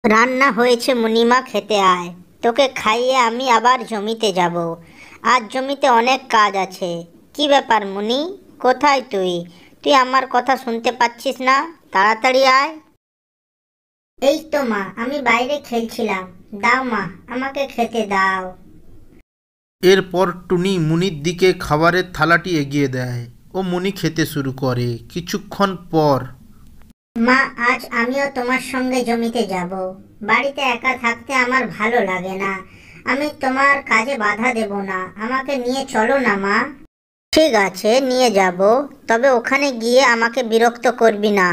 রান্না হয়েছে মুনিমা, খেতে আয়। তোকে খাইয়ে আমি আবার জমিতে যাব। আজ জমিতে অনেক কাজ আছে। কি ব্যাপার মুনি, কোথায় তুই? তুই আমার কথা শুনতে পাচ্ছিস না? তাড়াতাড়ি আয়। এই তো মা, আমি বাইরে খেলছিলাম। দাও মা, আমাকে খেতে দাও। এরপর টুনি মুনির দিকে খাবারের থালাটি এগিয়ে দেয় ও মুনি খেতে শুরু করে। কিছুক্ষণ পর মা, আজ আমিও তোমার সঙ্গে জমিতে যাব। বাড়িতে একা থাকতে আমার ভালো লাগে না। আমি তোমার কাজে বাধা দেব না, আমাকে নিয়ে চলো না মা। ঠিক আছে, নিয়ে যাব। তবে ওখানে গিয়ে আমাকে বিরক্ত করবি না।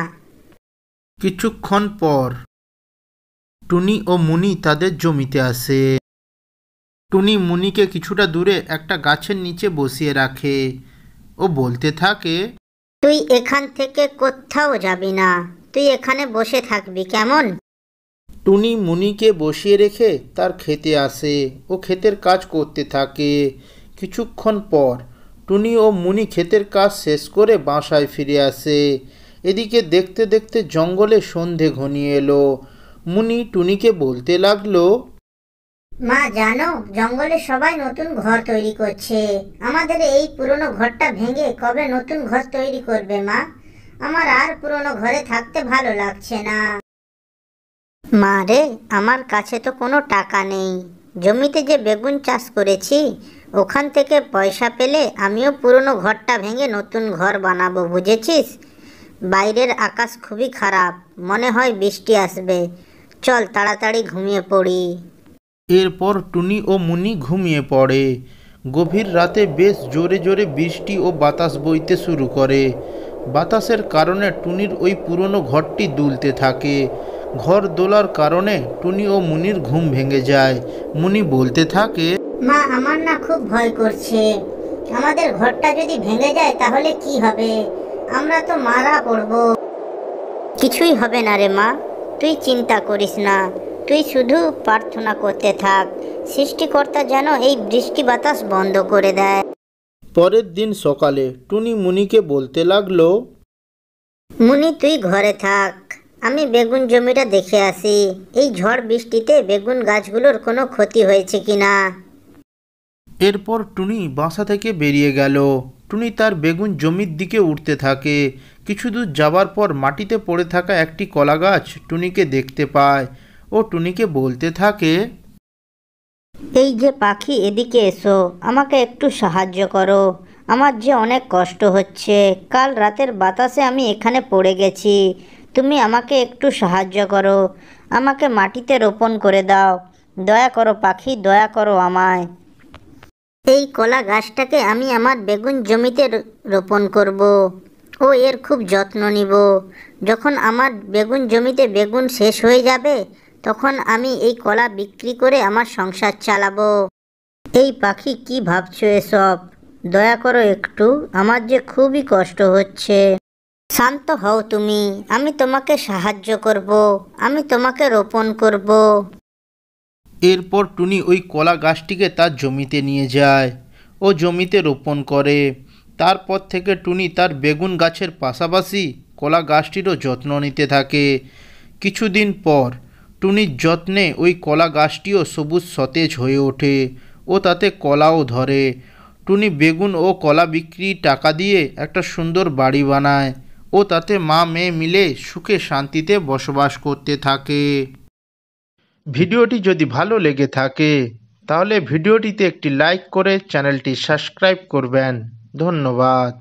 কিছুক্ষণ পর টুনি ও মুনি তাদের জমিতে আসে। টুনি মুনিকে কিছুটা দূরে একটা গাছের নিচে বসিয়ে রাখে ও বলতে থাকে, তুই এখান থেকে কোথাও যাবি না। তুই এখানে বসে থাকবি, কেমন? টুনি মুনিকে বসিয়ে রেখে তার ক্ষেতে আসে ও ক্ষেতের কাজ করতে থাকে। কিছুক্ষণ পর টুনি ও মুনি ক্ষেতের কাজ শেষ করে বাসায় ফিরে আসে। এদিকে দেখতে দেখতে জঙ্গলে সন্ধে ঘনিয়ে এলো। মুনি টুনিকে বলতে লাগলো, মা জানো, জঙ্গলে সবাই নতুন ঘর তৈরি করছে। আমাদের এই পুরনো ঘরটা ভেঙে কবে নতুন ঘর তৈরি করবে মা? আমার আর পুরনো ঘরে থাকতে ভালো লাগছে না। মা রে, আমার কাছে তো কোনো টাকা নেই। জমিতে যে বেগুন চাষ করেছি, ওখান থেকে পয়সা পেলে আমিও পুরনো ঘরটা ভেঙে নতুন ঘর বানাবো, বুঝেছিস? বাইরের আকাশ খুবই খারাপ, মনে হয় বৃষ্টি আসবে। চল তাড়াতাড়ি ঘুমিয়ে পড়ি। এরপর টুনি ও মুনি ঘুমিয়ে পড়ে। গভীর রাতে বেশ জোরে জোরে বৃষ্টি ও বাতাস বইতে শুরু করে। বাতাসের কারণে টুনির ওই পুরনো ঘরটি দুলতে থাকে। ঘর দোলার কারণে টুনি ও মুনির ঘুম ভেঙে যায়। মুনি বলতে থাকে, মা, আমার না খুব ভয় করছে। আমাদের ঘরটা যদি ভেঙে যায় তাহলে কি হবে? আমরা তো মারা পড়বো। কিছুই হবে না রে মা, তুই চিন্তা করিস না। তুই শুধু প্রার্থনা করতে থাক, সৃষ্টিকর্তা যেন এই বৃষ্টি বাতাস বন্ধ করে দেয়। পরের দিন সকালে টুনি মুনিকে বলতে লাগলো, মুনি, তুই ঘরে থাক, আমি বেগুন জমিটা দেখে আসি। এই ঝড় বৃষ্টিতে বেগুন গাছগুলোর কোনো ক্ষতি হয়েছে কিনা। এরপর টুনি বাসা থেকে বেরিয়ে গেল। টুনি তার বেগুন জমির দিকে উঠতে থাকে। কিছু দূর যাবার পর মাটিতে পড়ে থাকা একটি কলা গাছ টুনিকে দেখতে পায় ও টুনিকে বলতে থাকে, এই যে পাখি, এদিকে এসো, আমাকে একটু সাহায্য করো। আমার যে অনেক কষ্ট হচ্ছে। কাল রাতের বাতাসে আমি এখানে পড়ে গেছি। তুমি আমাকে একটু সাহায্য করো, আমাকে মাটিতে রোপণ করে দাও। দয়া করো পাখি, দয়া করো আমায়। এই কলা গাছটাকে আমি আমার বেগুন জমিতে রোপণ করব ও এর খুব যত্ন নিব। যখন আমার বেগুন জমিতে বেগুন শেষ হয়ে যাবে, তখন আমি এই কলা বিক্রি করে আমার সংসার চালাবো। এই পাখি, কি ভাবছো এসব? দয়া করো একটু, আমার যে খুবই কষ্ট হচ্ছে। শান্ত হও তুমি, আমি তোমাকে সাহায্য করব, আমি তোমাকে রোপণ করব। এরপর টুনি ওই কলা গাছটিকে তার জমিতে নিয়ে যায় ও জমিতে রোপণ করে। তারপর থেকে টুনি তার বেগুন গাছের পাশাপাশি কলা গাছটিরও যত্ন নিতে থাকে। কিছুদিন পর টুনির যত্নে ওই কলা গাছটিও সবুজ সতেজ হয়ে ওঠে ও তাতে কলাও ধরে। টুনি বেগুন ও কলা বিক্রি টাকা দিয়ে একটা সুন্দর বাড়ি বানায় ও তাতে মা মেয়ে মিলে সুখে শান্তিতে বসবাস করতে থাকে। ভিডিওটি যদি ভালো লেগে থাকে তাহলে ভিডিওটিতে একটি লাইক করে চ্যানেলটি সাবস্ক্রাইব করবেন। ধন্যবাদ।